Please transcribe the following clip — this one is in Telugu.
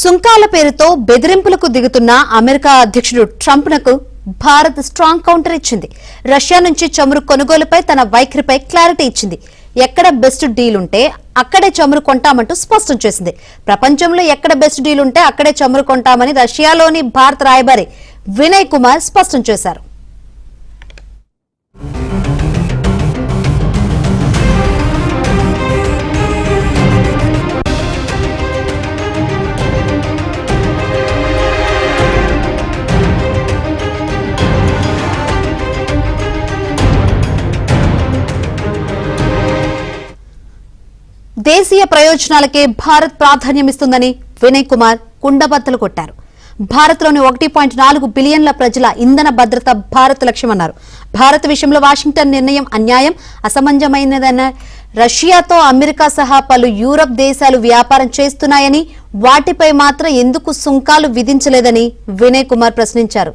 సుంకాల పేరుతో బెదిరింపులకు దిగుతున్న అమెరికా అధ్యక్షుడు ట్రంప్నకు భారత్ స్ట్రాంగ్ కౌంటర్ ఇచ్చింది. రష్యా నుంచి చమురు కొనుగోలుపై తన వైఖరిపై క్లారిటీ ఇచ్చింది. ఎక్కడ బెస్ట్ డీల్ ఉంటే అక్కడే చమురు కొంటామంటూ స్పష్టం చేసింది. ప్రపంచంలో ఎక్కడ బెస్ట్ డీల్ ఉంటే అక్కడే చమురు కొంటామని రష్యాలోని భారత రాయబారి వినయ్ కుమార్ స్పష్టం చేశారు. దేశీయ ప్రయోజనాలకే భారత్ ప్రాధాన్యమిస్తుందని వినయ్ కుమార్ కుండబద్దలు కొట్టారు. భారత్లోని 1.4 బిలియన్ల ప్రజల ఇంధన భద్రత భారత్ లక్ష్యమన్నారు. భారత్ విషయంలో వాషింగ్టన్ నిర్ణయం అన్యాయం, అసమంజసమైనదని, రష్యాతో అమెరికా సహా పలు యూరప్ దేశాలు వ్యాపారం చేస్తున్నాయని, వాటిపై మాత్రం ఎందుకు సుంకాలు విధించలేదని వినయ్ కుమార్ ప్రశ్నించారు.